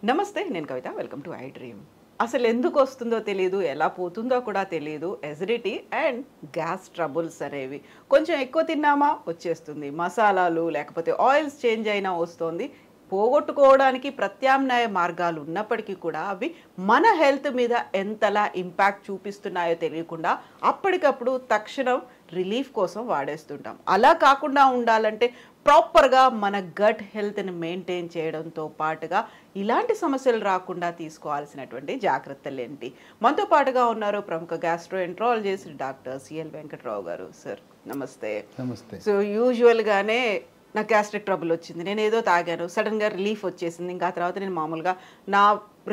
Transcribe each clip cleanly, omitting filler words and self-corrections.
నమస్తే, నేను Kavitha. Welcome to iDream. అసలు ఎందుకు వస్తుందో తెలియదు, ఎలా పోతుందో కూడా తెలియదు. ఎసిడిటీ అండ్ గ్యాస్ ట్రబుల్స్ అనేవి కొంచెం ఎక్కువ తిన్నామా వచ్చేస్తుంది. మసాలాలు లేకపోతే ఆయిల్స్ చేంజ్ అయినా వస్తుంది. పోగొట్టుకోవడానికి ప్రత్యామ్నాయ మార్గాలు ఉన్నప్పటికీ కూడా అవి మన హెల్త్ మీద ఎంతలా ఇంపాక్ట్ చూపిస్తున్నాయో తెలియకుండా అప్పటికప్పుడు తక్షణం రిలీఫ్ కోసం వాడేస్తుంటాం. అలా కాకుండా ఉండాలంటే ప్రాపర్గా మన గట్ హెల్త్ని మెయింటైన్ చేయడంతో పాటుగా ఇలాంటి సమస్యలు రాకుండా తీసుకోవాల్సినటువంటి జాగ్రత్తలు ఏంటి? మనతో పాటుగా ఉన్నారు ప్రముఖ గ్యాస్ట్రోఎంట్రాలజిస్ట్ డాక్టర్ సిఎల్ వెంకట్రావు గారు. సార్ నమస్తే. నమస్తే. సో యూజువల్గానే నాకు గ్యాస్ట్రిక్ ట్రబుల్ వచ్చింది, నేను ఏదో తాగాను, సడన్గా రిలీఫ్ వచ్చేసింది, ఇంకా తర్వాత నేను మామూలుగా నా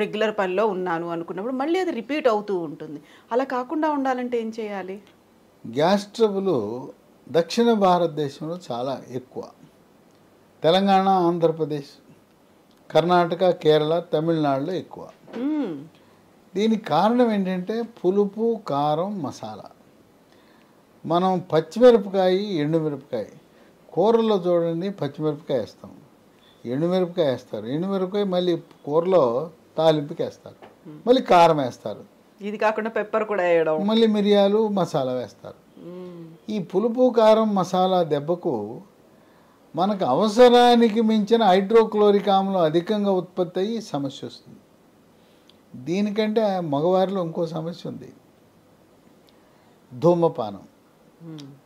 రెగ్యులర్ పనిలో ఉన్నాను అనుకున్నప్పుడు మళ్ళీ అది రిపీట్ అవుతూ ఉంటుంది. అలా కాకుండా ఉండాలంటే ఏం చేయాలి? గ్యాస్ ట్రబుల్ దక్షిణ భారతదేశంలో చాలా ఎక్కువ. తెలంగాణ, ఆంధ్రప్రదేశ్, కర్ణాటక, కేరళ, తమిళనాడులో ఎక్కువ. దీనికి కారణం ఏంటంటే పులుపు, కారం, మసాలా. మనం పచ్చిమిరపకాయ, ఎండుమిరపకాయ కూరల్లో చూడండి, పచ్చిమిరపకాయ వేస్తాం, ఎండుమిరపకాయ వేస్తారు, ఎండుమిరపకాయ మళ్ళీ కూరలో తాలింపుకి వేస్తారు, మళ్ళీ కారం వేస్తారు, ఇది కాకుండా పెప్పర్ కూడా వేయడం, మళ్ళీ మిరియాలు, మసాలా వేస్తారు. ఈ పులుపు, కారం, మసాలా దెబ్బకు మనకు అవసరానికి మించిన హైడ్రోక్లోరిక్ ఆమ్లం అధికంగా ఉత్పత్తి అయ్యి సమస్య వస్తుంది. దీనికంటే మగవారిలో ఇంకో సమస్య ఉంది, ధూమపానం,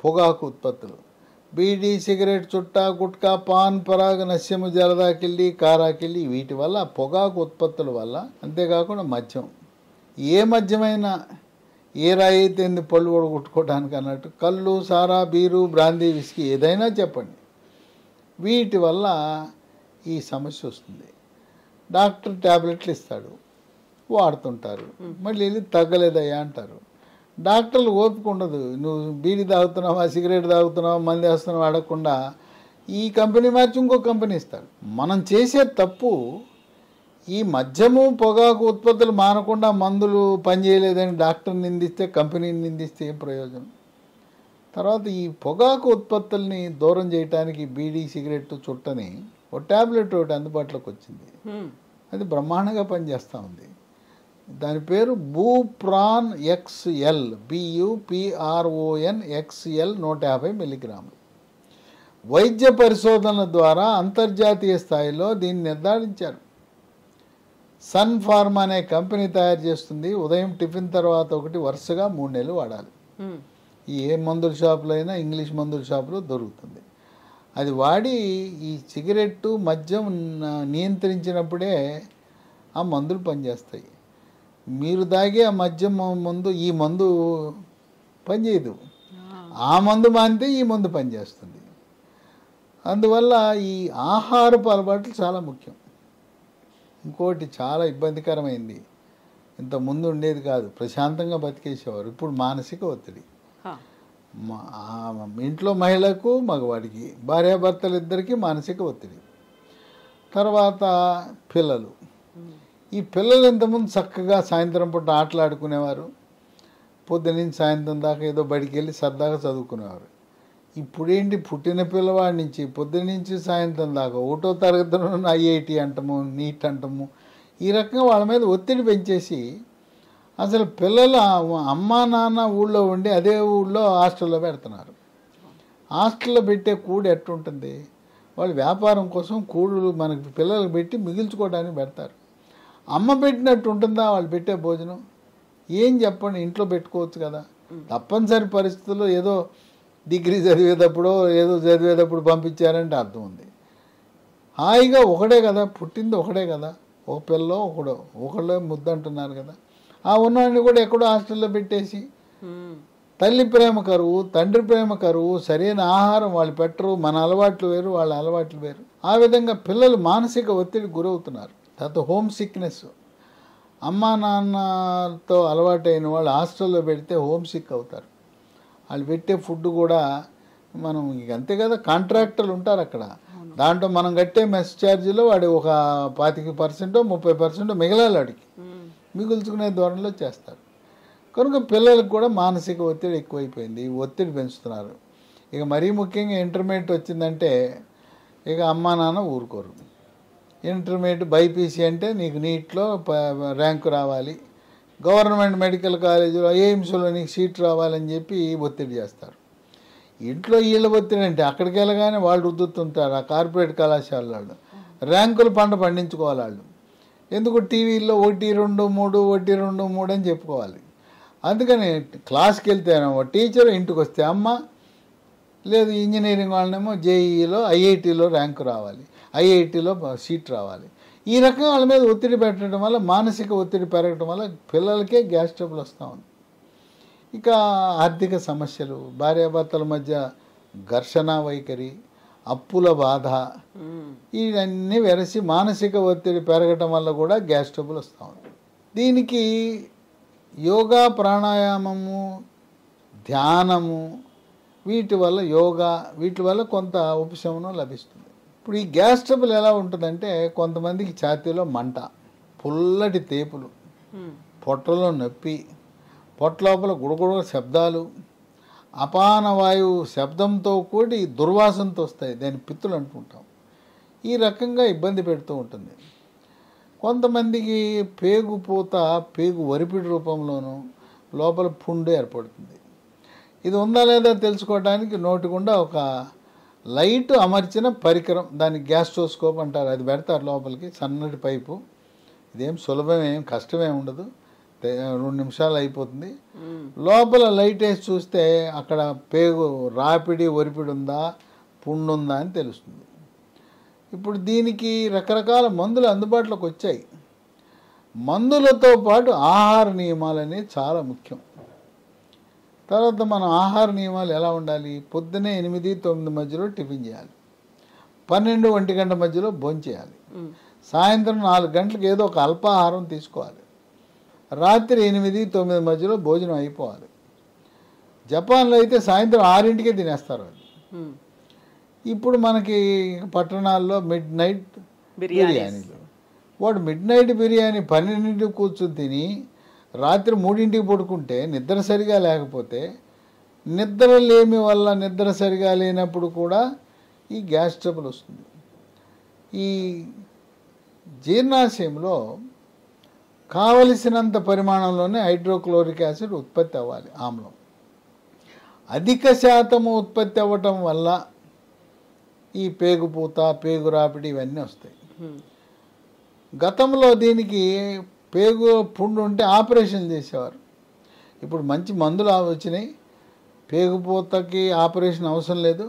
పొగాకు ఉత్పత్తులు. బీడీ, సిగరెట్, చుట్టా, గుట్కా, పాన్ పరాగ్, నస్యము, జరదాకిళ్ళి, కారాకిళ్ళి, వీటి వల్ల పొగాకు ఉత్పత్తుల వల్ల, అంతేకాకుండా మద్యం, ఏ మద్యమైనా ఏ రాయి అయితే పళ్ళు కొట్టుకోవడానికి అన్నట్టు, కళ్ళు, సారా, బీరు, బ్రాందీ, విస్కీ ఏదైనా చెప్పండి, వీటి వల్ల ఈ సమస్య వస్తుంది. డాక్టర్ ట్యాబ్లెట్లు ఇస్తాడు, వాడుతుంటారు, మళ్ళీ వెళ్ళి తగ్గలేదయ్యా అంటారు. డాక్టర్లు ఓపిక ఉండదు, నువ్వు బీడీ తాగుతున్నావా, సిగరెట్ తాగుతున్నావా, మంది వేస్తున్నావా అడగకుండా ఈ కంపెనీ మార్చి ఇంకో కంపెనీ ఇస్తాడు. మనం చేసే తప్పు, ఈ మద్యము, పొగాకు ఉత్పత్తులు మానకుండా మందులు పనిచేయలేదని డాక్టర్ని నిందిస్తే, కంపెనీని నిందిస్తే ఏం ప్రయోజనం? తర్వాత ఈ పొగాకు ఉత్పత్తుల్ని దూరం చేయడానికి బీడీ, సిగరెట్, చుట్టని ఒక ట్యాబ్లెట్ ఒకటి అందుబాటులోకి వచ్చింది. అది బ్రహ్మాండంగా పనిచేస్తూ ఉంది. దాని పేరు బూప్రాన్ XL, BUPRON XL, 150 మిల్లీగ్రాములు. వైద్య పరిశోధనల ద్వారా అంతర్జాతీయ స్థాయిలో దీన్ని నిర్ధారించారు. సన్ ఫార్మా అనే కంపెనీ తయారు చేస్తుంది. ఉదయం టిఫిన్ తర్వాత ఒకటి, వరుసగా 3 నెలలు వాడాలి. ఏ మందుల షాపులో అయినా, ఇంగ్లీష్ మందుల షాపులో దొరుకుతుంది. అది వాడి ఈ సిగరెట్టు, మద్యం నియంత్రించినప్పుడే ఆ మందులు పనిచేస్తాయి. మీరు తాగే ఆ మద్యం మందు, ఈ మందు పనిచేయదు. ఆ మందు మానితే ఈ మందు పనిచేస్తుంది. అందువల్ల ఈ ఆహారపు అలవాట్లు చాలా ముఖ్యం. ఇంకోటి చాలా ఇబ్బందికరమైంది, ఇంతకుముందు ఉండేది కాదు, ప్రశాంతంగా బతికేసేవారు. ఇప్పుడు మానసిక ఒత్తిడి. ఇంట్లో మహిళకు, మగవాడికి, భార్యాభర్తలు ఇద్దరికీ మానసిక ఒత్తిడి. తర్వాత పిల్లలు. ఈ పిల్లలు ఇంతకుముందు చక్కగా సాయంత్రం పూట ఆటలాడుకునేవారు, పొద్దునుంచి సాయంత్రం దాకా ఏదో బడికి వెళ్ళి సరదాగా చదువుకునేవారు. ఇప్పుడేంటి, పుట్టిన పిల్లవాడి నుంచి పొద్దునుంచి సాయంత్రం దాకా 1వ తరగతిలో IIT అంటాము, నీట్ అంటాము, ఈ రకంగా వాళ్ళ మీద ఒత్తిడి పెంచేసి అసలు పిల్లల అమ్మా నాన్న ఊళ్ళో ఉండి అదే ఊళ్ళో హాస్టల్లో పెడుతున్నారు. హాస్టల్లో పెట్టే కూడు ఎట్టుంటుంది? వాళ్ళు వ్యాపారం కోసం కూడులు మనకి పిల్లలకు పెట్టి మిగిల్చుకోవడానికి పెడతారు. అమ్మ పెట్టినట్టు ఉంటుందా వాళ్ళు పెట్టే భోజనం? ఏం చెప్పండి, ఇంట్లో పెట్టుకోవచ్చు కదా. తప్పనిసరి పరిస్థితుల్లో ఏదో డిగ్రీ చదివేటప్పుడు, ఏదో చదివేటప్పుడు పంపించారంటే అర్థం ఉంది. హాయిగా ఒకడే కదా, పుట్టింది ఒకడే కదా, ఒక పిల్లో ఒకళ్ళే ముద్దు అంటున్నారు కదా. ఆ ఉన్నవాడిని కూడా ఎక్కడో హాస్టల్లో పెట్టేసి తల్లి ప్రేమ కరువు, తండ్రి ప్రేమ కరువు, సరైన ఆహారం వాళ్ళు పెట్టరు, మన అలవాట్లు వేరు, వాళ్ళ అలవాట్లు వేరు. ఆ విధంగా పిల్లలు మానసిక ఒత్తిడికి గురవుతున్నారు. తర్వాత హోమ్ సిక్నెస్. అమ్మా నాన్నతో అలవాటైన వాళ్ళు హాస్టల్లో పెడితే హోమ్ సిక్ అవుతారు. వాళ్ళు పెట్టే ఫుడ్ కూడా మనం అంతే కదా, కాంట్రాక్టర్లు ఉంటారు అక్కడ, దాంట్లో మనం కట్టే మెస్ ఛార్జీలో వాడి ఒక 25%, 30% మిగలాలి, వాడికి మిగుల్చుకునే ధోరణిలో చేస్తారు. కనుక పిల్లలకు కూడా మానసిక ఒత్తిడి ఎక్కువైపోయింది, ఒత్తిడి పెంచుతున్నారు. ఇక మరీ ముఖ్యంగా ఇంటర్మీడియట్ వచ్చిందంటే ఇక అమ్మా నాన్న ఊరుకోరు. ఇంటర్మీడియట్ బైపీసీ అంటే నీకు నీట్లో ర్యాంకు రావాలి, గవర్నమెంట్ మెడికల్ కాలేజీలో ఎయిమ్స్లో నీకు సీట్ రావాలని చెప్పి ఒత్తిడి చేస్తారు. ఇంట్లో వీళ్ళ ఒత్తిడి అంటే అక్కడికి వెళ్ళగానే వాళ్ళు రుద్దుతుంటారు ఆ కార్పొరేట్ కళాశాల వాళ్ళు, ర్యాంకులు పండించుకోవాలి వాళ్ళు. ఎందుకు టీవీల్లో 1, 2, 3 1, 2, 3 అని చెప్పుకోవాలి. అందుకని క్లాస్కి వెళ్తేనేమో టీచర్, ఇంటికి వస్తే అమ్మ, లేదు ఇంజనీరింగ్ వాళ్ళనేమో జేఈలో ఐఐటీలో ర్యాంకు రావాలి, ఐఐటీలో సీట్ రావాలి. ఈ రకంగా వాళ్ళ మీద ఒత్తిడి పెట్టడం వల్ల మానసిక ఒత్తిడి పెరగడం వల్ల పిల్లలకే గ్యాస్ ట్రబుల్ వస్తూ ఉంది. ఇక ఆర్థిక సమస్యలు, భార్యాభర్తల మధ్య ఘర్షణ వైఖరి, అప్పుల బాధ, ఇవన్నీ వెరసి మానసిక ఒత్తిడి పెరగటం వల్ల కూడా గ్యాస్ ట్రబుల్ వస్తూ ఉంది. దీనికి యోగా, ప్రాణాయామము, ధ్యానము, వీటి వల్ల కొంత ఉపశమనం లభిస్తుంది. ఇప్పుడు ఈ గ్యాస్ ట్రబుల్ ఎలా ఉంటుందంటే కొంతమందికి ఛాతీలో మంట, పుల్లటి తేపులు, పొట్టలో నొప్పి, పొట్టలోపల గుడగుడ శబ్దాలు, అపాన వాయువు శబ్దంతో కూడి దుర్వాసనతో వస్తాయి, దాన్ని పిత్తులు అంటుంటాం. ఈ రకంగా ఇబ్బంది పెడుతూ ఉంటుంది. కొంతమందికి పేగుపూత, పేగు వరిపిడి రూపంలోనూ లోపల పుండు ఏర్పడుతుంది. ఇది ఉందా లేదా తెలుసుకోవడానికి నోటికుండా ఒక లైట్ అమర్చిన పరికరం, దాన్ని గ్యాస్ట్రోస్కోప్ అంటారు, అది పెడతారు లోపలికి, సన్నటి పైపు. ఇదేం సులభమేం కష్టమేం ఉండదు, 2 నిమిషాలు అయిపోతుంది. లోపల లైట్ వేసి చూస్తే అక్కడ పేగు రాపిడి ఒరిపిడి ఉందా, పుండు ఉందా అని తెలుస్తుంది. ఇప్పుడు దీనికి రకరకాల మందులు అందుబాటులోకి వచ్చాయి. మందులతో పాటు ఆహార నియమాలు అనేవి చాలా ముఖ్యం. తర్వాత మనం ఆహార నియమాలు ఎలా ఉండాలి? పొద్దునే 8, 9 మధ్యలో టిఫిన్ చేయాలి, 12, 1 గంట మధ్యలో భోంచేయాలి, సాయంత్రం 4 గంటలకు ఏదో ఒక అల్పాహారం తీసుకోవాలి, రాత్రి 8, 9 మధ్యలో భోజనం అయిపోవాలి. జపాన్లో అయితే సాయంత్రం 6ంటికే తినేస్తారు వాళ్ళు. ఇప్పుడు మనకి పట్టణాల్లో మిడ్ నైట్ బిర్యానీలు. వాడు మిడ్ నైట్ బిర్యానీ 12ంటికి కూర్చొని తిని రాత్రి 3ంటికి పడుకుంటే నిద్ర సరిగా లేకపోతే, నిద్ర లేమి వల్ల నిద్ర సరిగా లేనప్పుడు కూడా ఈ గ్యాస్ ట్రబుల్ వస్తుంది. ఈ జీర్ణాశయంలో కావలసినంత పరిమాణంలోనే హైడ్రోక్లోరిక్ యాసిడ్ ఉత్పత్తి అవ్వాలి, ఆమ్లం. అధిక శాతము ఉత్పత్తి అవ్వటం వల్ల ఈ పేగుపూత, పేగు రాపిడి ఇవన్నీ వస్తాయి. గతంలో దీనికి పేగు పుండు ఉంటే ఆపరేషన్ చేసేవారు. ఇప్పుడు మంచి మందులు వచ్చినాయి, పేగుపూతకి ఆపరేషన్ అవసరం లేదు.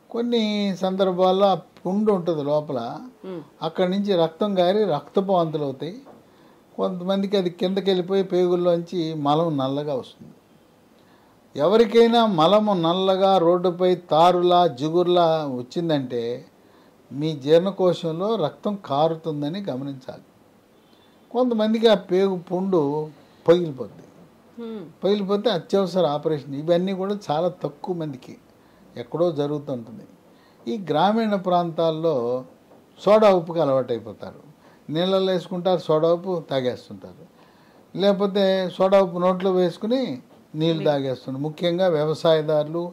కొన్ని సందర్భాల్లో ఆ పుండు ఉంటుంది లోపల, అక్కడి నుంచి రక్తం గారి రక్తపు వాంతులు అవుతాయి. కొంతమందికి అది కిందకి వెళ్ళిపోయి పేగుల్లోంచి మలం నల్లగా వస్తుంది. ఎవరికైనా మలము నల్లగా రోడ్డుపై తారులా జిగురులా వచ్చిందంటే మీ జీర్ణకోశంలో రక్తం కారుతుందని గమనించాలి. కొంతమందికి ఆ పేగు పుండు పగిలిపోతే అత్యవసర ఆపరేషన్. ఇవన్నీ కూడా చాలా తక్కువ మందికి ఎక్కడో జరుగుతుంటుంది. ఈ గ్రామీణ ప్రాంతాల్లో సోడా ఉప్పుకి అలవాటైపోతారు, నీళ్ళల్లో వేసుకుంటారు, సోడా ఉప్పు తాగేస్తుంటారు, లేకపోతే సోడా ఉప్పు నోట్లో వేసుకుని నీళ్ళు తాగేస్తుంటారు. ముఖ్యంగా వ్యవసాయదారులు,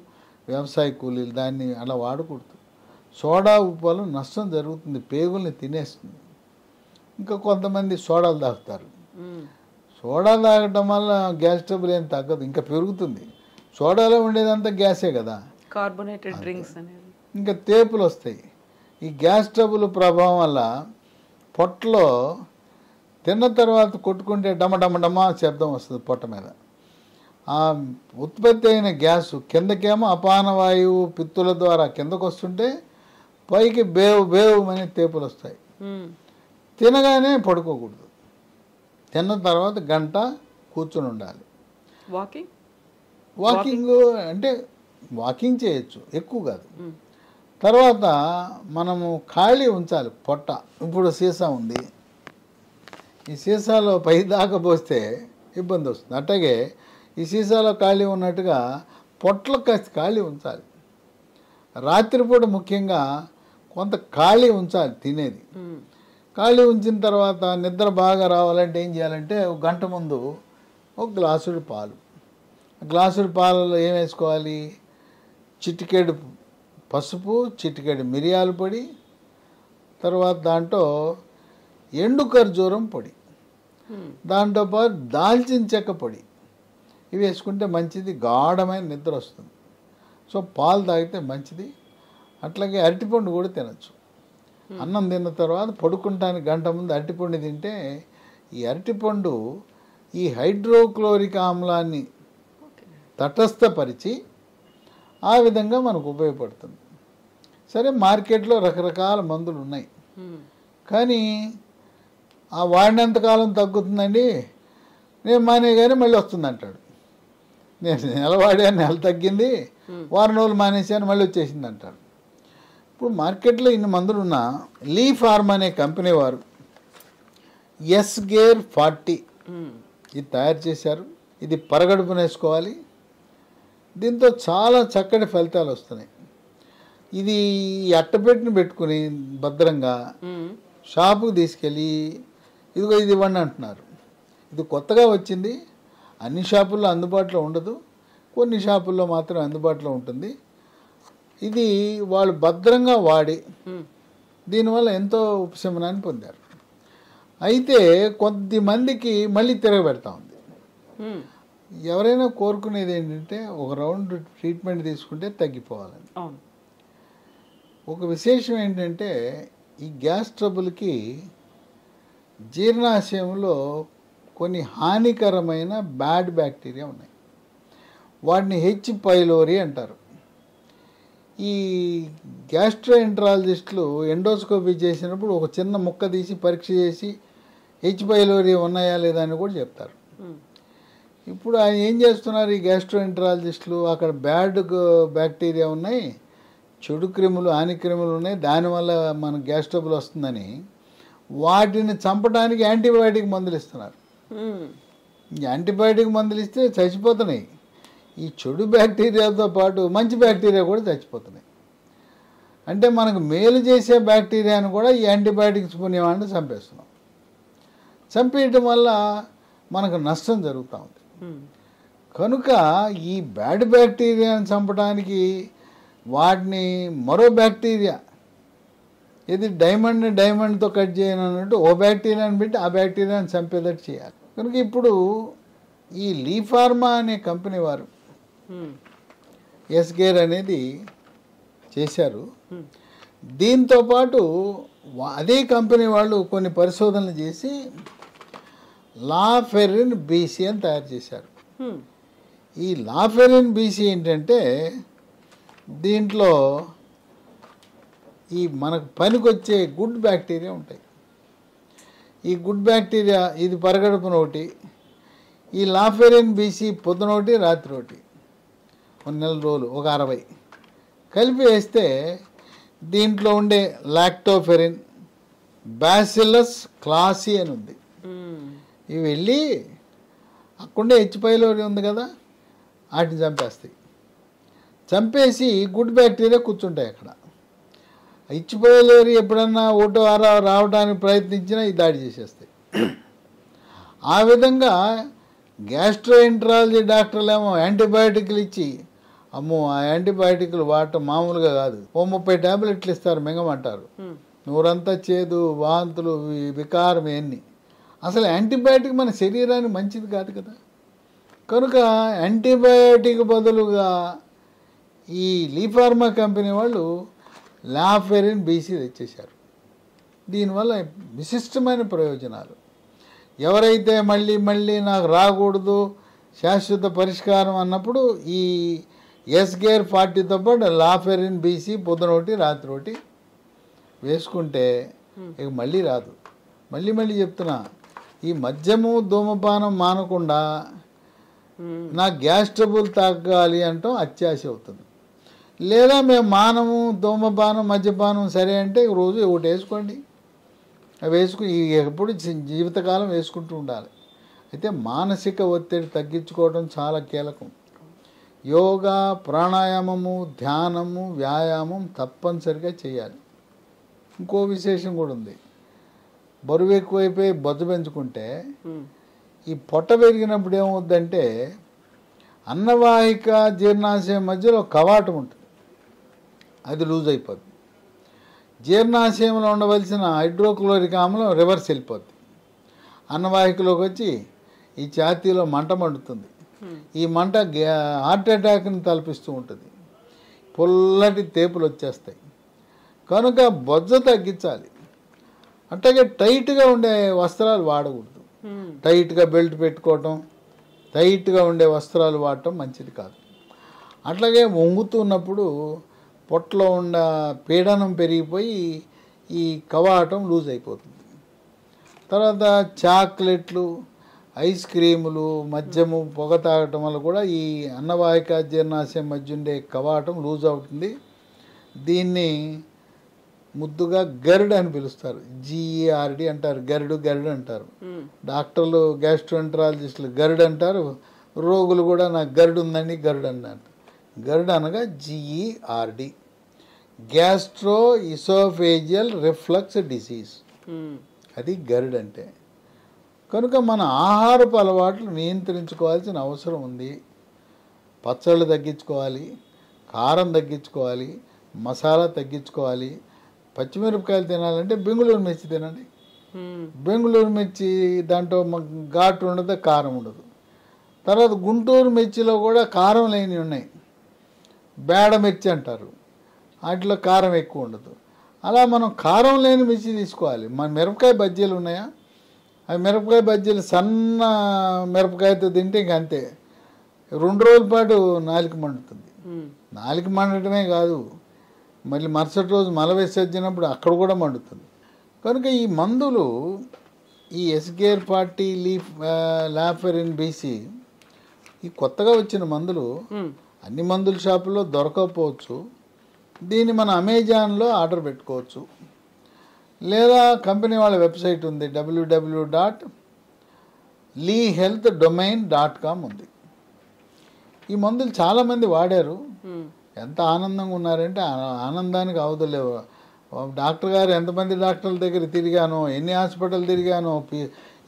వ్యవసాయ కూలీలు దాన్ని అలా వాడకూడదు. సోడా ఉప్పు వల్ల నష్టం జరుగుతుంది, పేగుల్ని తినేస్తుంది. ఇంకా కొంతమంది సోడాలు తాగుతారు. సోడా తాగటం వల్ల గ్యాస్ ట్రబుల్ ఏం తగ్గదు, ఇంకా పెరుగుతుంది. సోడాలో ఉండేదంతా గ్యాసే కదా, కార్బోనేటెడ్ డ్రింక్స్ అనేది. ఇంకా తేపులు వస్తాయి. ఈ గ్యాస్ ట్రబుల్ ప్రభావం వల్ల పొట్టలో తిన్న తర్వాత కొట్టుకుంటే డమ శబ్దం వస్తుంది పొట్ట మీద. ఆ ఉత్పత్తి అయిన గ్యాసు కిందకేమో అపాన వాయువు పిత్తుల ద్వారా కిందకు వస్తుంటే పైకి బేవు అనే తేపులు వస్తాయి. తినగానే పడుకోకూడదు, తిన్న తర్వాత గంట కూర్చొని ఉండాలి. వాకింగ్ అంటే వాకింగ్ చేయొచ్చు, ఎక్కువ కాదు. తర్వాత మనము ఖాళీ ఉంచాలి పొట్ట. ఇప్పుడు సీసా ఉంది, ఈ సీసాలో పై దాకా పోస్తే ఇబ్బంది వస్తుంది. అట్లాగే ఈ సీసాలో ఖాళీ ఉన్నట్టుగా పొట్టలో కాస్త ఖాళీ ఉంచాలి. రాత్రిపూట ముఖ్యంగా కొంత ఖాళీ ఉంచాలి తినేది. ఖాళీ ఉంచిన తర్వాత నిద్ర బాగా రావాలంటే ఏం చేయాలంటే ఒక గంట ముందు ఒక గ్లాసుడు పాలు, గ్లాసుడు పాలలో ఏం వేసుకోవాలి? చిటికెడు పసుపు, చిటికెడు మిరియాల పొడి, తర్వాత దాంట్లో ఎండు ఖర్జూరం పొడి, దాంతోపాటు దాల్చిన చెక్క పొడి, ఇవి వేసుకుంటే మంచిది, గాఢమైన నిద్ర వస్తుంది. సో పాలు తాగితే మంచిది. అట్లాగే అరటిపండు కూడా తినచ్చు. అన్నం తిన్న తర్వాత పడుకుంటానికి గంట ముందు అరటిపండు తింటే ఈ అరటిపండు ఈ హైడ్రోక్లోరిక్ ఆమ్లాన్ని తటస్థపరిచి ఆ విధంగా మనకు ఉపయోగపడుతుంది. సరే, మార్కెట్లో రకరకాల మందులు ఉన్నాయి, కానీ ఆ వాడినంతకాలం తగ్గుతుందండి, నేను మానే కానీ మళ్ళీ వస్తుంది అంటాడు. నేను నెల వాడాను, నెల తగ్గింది, వారం రోజులు మానేసాను, మళ్ళీ వచ్చేసింది అంటాడు. ఇప్పుడు మార్కెట్లో ఇన్ని మందులు ఉన్నా లీ ఫార్మ్ అనే కంపెనీ వారు ఎస్గేర్ 40 ఇది తయారు చేశారు. ఇది పరగడుపున వేసుకోవాలి. దీంతో చాలా చక్కటి ఫలితాలు వస్తున్నాయి. ఇది అట్టపెట్టిన పెట్టుకుని భద్రంగా షాపుకి తీసుకెళ్ళి ఇదిగో ఇది ఇవ్వండి అంటున్నారు. ఇది కొత్తగా వచ్చింది, అన్ని షాపుల్లో అందుబాటులో ఉండదు, కొన్ని షాపుల్లో మాత్రం అందుబాటులో ఉంటుంది. ఇది వాళ్ళు భద్రంగా వాడి దీనివల్ల ఎంతో ఉపశమనాన్ని పొందారు. అయితే కొద్దిమందికి మళ్ళీ తిరగబెడతా ఉంది. ఎవరైనా కోరుకునేది ఏంటంటే ఒక రౌండ్ ట్రీట్మెంట్ తీసుకుంటే తగ్గిపోవాలని. ఒక విశేషం ఏంటంటే ఈ గ్యాస్ ట్రబుల్కి జీర్ణాశయంలో కొన్ని హానికరమైన బ్యాడ్ బ్యాక్టీరియా ఉన్నాయి. వాటిని హెచ్ పైలోరీ అంటారు. ఈ గ్యాస్ట్రోఎంట్రాలజిస్టులు ఎండోస్కోపీ చేసినప్పుడు ఒక చిన్న ముక్క తీసి పరీక్ష చేసి హెచ్ పైలోరీ ఉన్నాయా లేదా అని కూడా చెప్తారు. ఇప్పుడు ఆయన ఏం చేస్తున్నారు, ఈ గ్యాస్ట్రోఎంట్రాలజిస్టులు అక్కడ బ్యాడ్ బ్యాక్టీరియా ఉన్నాయి, చెడు క్రిములు హానిక్రిములు ఉన్నాయి, దానివల్ల మన గ్యాస్ ట్రబుల్ వస్తుందని వాటిని చంపడానికి యాంటీబయాటిక్ మందులు ఇస్తున్నారు. యాంటీబయాటిక్ మందులు ఇస్తే చచ్చిపోతున్నాయి. ఈ చెడు బ్యాక్టీరియాతో పాటు మంచి బ్యాక్టీరియా కూడా చచ్చిపోతున్నాయి. అంటే మనకు మేలు చేసే బ్యాక్టీరియాను కూడా ఈ యాంటీబయాటిక్స్ పుణ్యమాన్ని చంపేస్తున్నాం. చంపేయటం వల్ల మనకు నష్టం జరుగుతూ ఉంది. కనుక ఈ బ్యాడ్ బ్యాక్టీరియాను చంపడానికి వాటిని మరో బ్యాక్టీరియా, ఇది డైమండ్తో కట్ చేయను అన్నట్టు ఓ బ్యాక్టీరియాని పెట్టి ఆ బ్యాక్టీరియాని చంపేటట్టు చేయాలి. కనుక ఇప్పుడు ఈ లీ ఫార్మా అనే కంపెనీ వారు ఎస్గేర్ అనేది చేశారు. దీంతోపాటు అదే కంపెనీ వాళ్ళు కొన్ని పరిశోధనలు చేసి లాఫెరిన్ బీసీ అని తయారు చేశారు. ఈ లాఫెరిన్ బీసీ ఏంటంటే దీంట్లో ఈ మనకు పనికొచ్చే గుడ్ బ్యాక్టీరియా ఉంటాయి. ఈ గుడ్ బ్యాక్టీరియా ఇది పరగడుపున ఒకటి, ఈ లాఫెరిన్ బీసీ పొద్దున ఒకటి రాత్రి ఒకటి, 1 నెల రోజులు ఒక 60 కలిపి వేస్తే దీంట్లో ఉండే లాక్టోఫెరిన్, బ్యాసిల్లస్ క్లాసీ అని ఉంది. ఇవి వెళ్ళి అక్కడే హెచ్ పైలోరీ ఉంది కదా, వాటిని చంపేస్తాయి. చంపేసి గుడ్ బ్యాక్టీరియా కూర్చుంటాయి అక్కడ. హెచ్ పైలోరీ ఎప్పుడన్నా ఓటో రావడానికి ప్రయత్నించినా ఈ దాడి చేసేస్తాయి. ఆ విధంగా గ్యాస్ట్రోఎంట్రాలజీ డాక్టర్లు ఏమో యాంటీబయాటిక్లు ఇచ్చి, అమ్మో ఆ యాంటీబయాటిక్లు వాడటం మామూలుగా కాదు, 30 ట్యాబ్లెట్లు ఇస్తారు, మింగమంటారు, నూరంతా చేదు, వాంతులు, వికారం ఇవన్నీ. అసలు యాంటీబయాటిక్ మన శరీరానికి మంచిది కాదు కదా. కనుక యాంటీబయాటిక్ బదులుగా ఈ లీ ఫార్మా కంపెనీ వాళ్ళు లాఫెరిన్ బీసీ తెచ్చేశారు. దీనివల్ల విశిష్టమైన ప్రయోజనాలు. ఎవరైతే మళ్ళీ మళ్ళీ నాకు రాకూడదు శాశ్వత పరిష్కారం అన్నప్పుడు ఈ ఎస్గేర్ 40తో పాటు లాఫెరిన్ బీసీ పొద్దున ఒకటి రాత్రి ఒకటి వేసుకుంటే ఇక మళ్ళీ రాదు. మళ్ళీ చెప్తున్నా, ఈ మద్యము ధూమపానం మానకుండా నాకు గ్యాస్ ట్రబుల్ తగ్గాలి అంటాం అత్యాశ అవుతుంది. లేదా మేము మానము ధూమపానం మద్యపానం సరే అంటే రోజు ఒకటి వేసుకోండి, అవి వేసుకుని ఎప్పుడు జీవితకాలం వేసుకుంటూ ఉండాలి. అయితే మానసిక ఒత్తిడి తగ్గించుకోవడం చాలా కీలకం. యోగా, ప్రాణాయామము, ధ్యానము, వ్యాయామం తప్పనిసరిగా చేయాలి. ఇంకో విశేషం కూడా ఉంది. బరువు ఎక్కువైపోయి బొజ్జ పెంచుకుంటే ఈ పొట్ట పెరిగినప్పుడు ఏమవుద్దంటే అన్నవాహిక జీర్ణాశయం మధ్యలో కవాటం ఉంటుంది, అది లూజ్ అయిపోతుంది. జీర్ణాశయంలో ఉండవలసిన హైడ్రోక్లోరిక్ ఆమ్లం రివర్స్ వెళ్ళిపోద్ది, అన్నవాహికలోకి వచ్చి ఈ ఛాతీలో మంట మండుతుంది. ఈ మంట హార్ట్ అటాక్ని తలపిస్తూ ఉంటుంది, పుల్లటి తేపులు వచ్చేస్తాయి. కనుక బొజ్జ తగ్గించాలి. అట్లాగే టైట్గా ఉండే వస్త్రాలు వాడకూడదు. టైట్గా బెల్ట్ పెట్టుకోవటం, టైట్గా ఉండే వస్త్రాలు వాడటం మంచిది కాదు. అట్లాగే వంగుతున్నప్పుడు పొట్టలో ఉన్న పీడనం పెరిగిపోయి ఈ కవాటం లూజ్ అయిపోతుంది. తర్వాత చాక్లెట్లు, ఐస్ క్రీములు, మద్యము, పొగ తాగటం వల్ల కూడా ఈ అన్నవాహిక జీర్ణాశయం మధ్య ఉండే కవాటం లూజ్ అవుతుంది. దీన్ని ముద్దుగా గరుడు అని పిలుస్తారు, GERD అంటారు, గరుడు అంటారు. డాక్టర్లు గ్యాస్ట్రోఎంటరాలజిస్టులు గరుడు అంటారు, రోగులు కూడా నాకు గరుడు ఉందండి గరుడు అన్నారు. గరుడు అనగా GERD, gastro oesophageal reflux disease, అది గరుడు అంటే. కనుక మన ఆహారపు అలవాట్లు నియంత్రించుకోవాల్సిన అవసరం ఉంది. పచ్చళ్ళు తగ్గించుకోవాలి, కారం తగ్గించుకోవాలి, మసాలా తగ్గించుకోవాలి. పచ్చిమిరపకాయలు తినాలంటే బెంగుళూరు మిర్చి తినండి. బెంగుళూరు మిర్చి దాంట్లో ఘాటు ఉండదు, కారం ఉండదు. తర్వాత గుంటూరు మిర్చిలో కూడా కారం లేనివి ఉన్నాయి, బేడ మిర్చి అంటారు, వాటిలో కారం ఎక్కువ ఉండదు. అలా మనం కారం లేని మిర్చి తీసుకోవాలి. మన మిరపకాయ బజ్జీలు ఉన్నాయా, అవి మిరపకాయ బజ్జీలు సన్న మిరపకాయతో తింటే ఇంక అంతే, 2 రోజుల పాటు నాలుక మండుతుంది. నాలుక మండటమే కాదు, మళ్ళీ మరుసటి రోజు మల విసర్జినప్పుడు అక్కడ కూడా మండుతుంది. కనుక ఈ మందులు, ఈ ఎస్గేర్ 40 లాఫెరిన్ BC, ఈ కొత్తగా వచ్చిన మందులు అన్ని మందుల షాపుల్లో దొరకకపోవచ్చు. దీన్ని మన అమెజాన్లో ఆర్డర్ పెట్టుకోవచ్చు, లేదా కంపెనీ వాళ్ళ వెబ్సైట్ ఉంది, www.leehealthdomain.com ఉంది. ఈ మందులు చాలామంది వాడారు, ఎంత ఆనందంగా ఉన్నారంటే ఆనందానికి అవధులేవు. డాక్టర్ గారు ఎంతమంది డాక్టర్ల దగ్గర తిరిగానో, ఎన్ని హాస్పిటల్ తిరిగానో,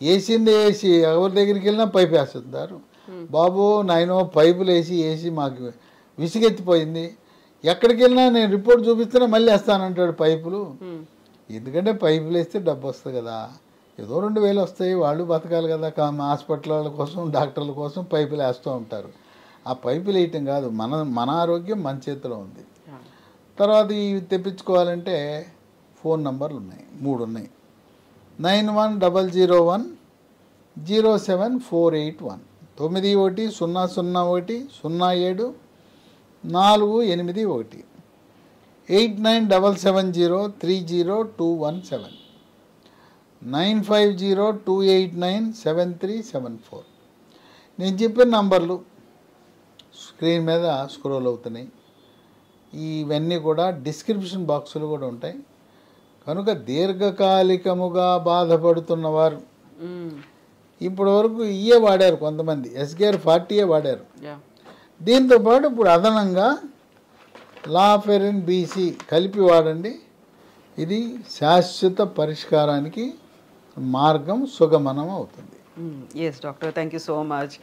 వేసింది వేసి ఎవరి దగ్గరికి వెళ్ళినా పైపు వేస్తున్నారు. బాబు నాయనో పైపులు వేసి మాకు విసిగెత్తిపోయింది, ఎక్కడికి వెళ్ళినా నేను రిపోర్ట్ చూపిస్తున్నా మళ్ళీ వేస్తానంటాడు పైపులు. ఎందుకంటే పైపులు వేస్తే డబ్బు వస్తుంది కదా, ఏదో 2000 వస్తాయి, వాళ్ళు బతకాలి కదా. హాస్పిటల్ కోసం, డాక్టర్ల కోసం పైపులు వేస్తూ ఉంటారు. ఆ పైపులు వేయటం కాదు, మన ఆరోగ్యం మన చేతిలో ఉంది. తర్వాత ఇవి తెప్పించుకోవాలంటే ఫోన్ నంబర్లు ఉన్నాయి, 3 ఉన్నాయి. 910107481901 91070481 8977030217 9502897374. నేను చెప్పిన నంబర్లు స్క్రీన్ మీద స్క్రోల్ అవుతున్నాయి. ఇవన్నీ కూడా డిస్క్రిప్షన్ బాక్సులు కూడా ఉంటాయి. కనుక దీర్ఘకాలికముగా బాధపడుతున్నవారు ఇప్పటి వరకు ఇయే వాడారు, కొంతమంది ఎస్గేర్ 40 వాడారు. దీంతోపాటు ఇప్పుడు అదనంగా లాఫెరిన్ BC కలిపి వాడండి. ఇది శాశ్వత పరిష్కారానికి మార్గం సుగమనం అవుతుంది. Yes doctor, thank you so much.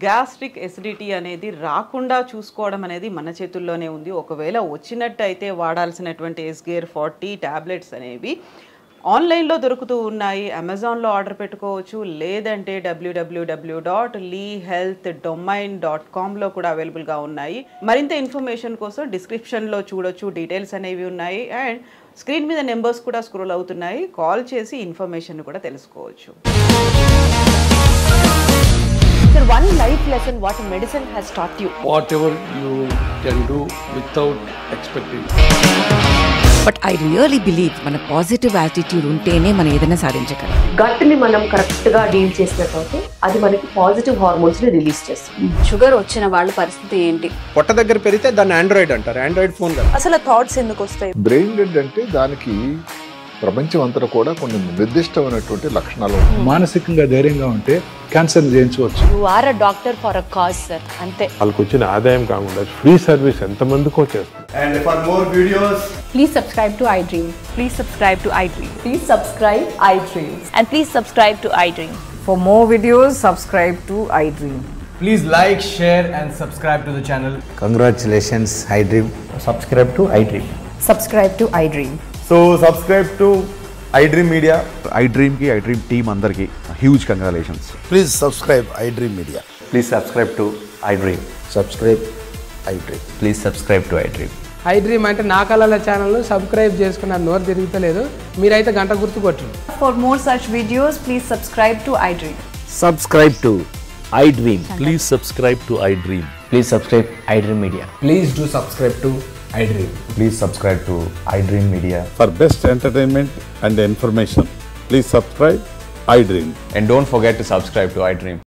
Gastric acidity అనేది రాకుండా చూసుకోవడం అనేది మన చేతుల్లోనే ఉంది. ఒకవేళ వచ్చినట్టయితే వాడాల్సినటువంటి ఎస్గేర్ 40 ట్యాబ్లెట్స్ అనేవి ఆన్లైన్లో దొరుకుతూ ఉన్నాయి, అమెజాన్లో ఆర్డర్ పెట్టుకోవచ్చు, లేదంటే www.leehealthdomain.com కూడా అవైలబుల్గా ఉన్నాయి. మరింత ఇన్ఫర్మేషన్ కోసం డిస్క్రిప్షన్లో చూడొచ్చు, డీటెయిల్స్ అనేవి ఉన్నాయి. అండ్ స్క్రీన్ మీద నెంబర్స్ కూడా స్క్రోల్ అవుతున్నాయి, కాల్ చేసి ఇన్ఫర్మేషన్ కూడా తెలుసుకోవచ్చు. Sir, one life lesson what medicine has taught you. Whatever you can do without expecting. But I really believe మన పాజిటివ్ యాటిట్యూడ్ ఉంటేనే మనం ఏదైనా సాధించగలం. గట్ ని మనం కరెక్ట్ గా డీల్ చేసినట్లయితే అది మనకి పాజిటివ్ హార్మోన్స్ ని రిలీజ్ చేస్తుంది. షుగర్ వచ్చిన వాళ్ళ పరిస్థితి ఏంటి? పొట్ట దగ్గర పెరిగితే దాన్ని ఆండ్రాయిడ్ అంటారు, ఆండ్రాయిడ్ ఫోన్ కదా. అసలు థాట్స్ ఎందుకు వస్తాయి? బ్రెయిన్ డెడ్ అంటే దానికి ప్రపంచం అంతా కూడా కొన్ని నిర్దిష్టమైనటువంటి లక్షణాలు ఉంటాయి. మానసికంగా ధైర్యంగా ఉంటే క్యాన్సర్ జయించవచ్చు. You are a doctor for a cause sir, అంతే. వాళ్ళకి వచ్చిన ఆదాయం కాకుండా ఫ్రీ సర్వీస్ ఎంతమందికో చేస్తుంది. And for more videos, Please subscribe to iDream. Please subscribe to iDream. Please subscribe iDream. And please subscribe to iDream. For more videos, subscribe to iDream. please like, share and subscribe to the channel. Congratulations, iDream. Subscribe to iDream. Subscribe to iDream. So subscribe to iDream Media. iDream team అందరికి huge congratulations. Please subscribe iDream Media. Please subscribe to iDream. Subscribe iDream. Please subscribe to iDream. iDream అంటే నా కళల ఛానల్ను subscribe చేసుకున్న నోరు తిరుగుతలేదు, మీరైతే గంట గుర్తు కొట్టండి. For more such videos, please subscribe to iDream. Subscribe to iDream. Please subscribe to iDream. Please subscribe iDream Media. Please do subscribe to iDream. Please subscribe to iDream Media. For best entertainment and information, please subscribe iDream. And don't forget to subscribe to iDream.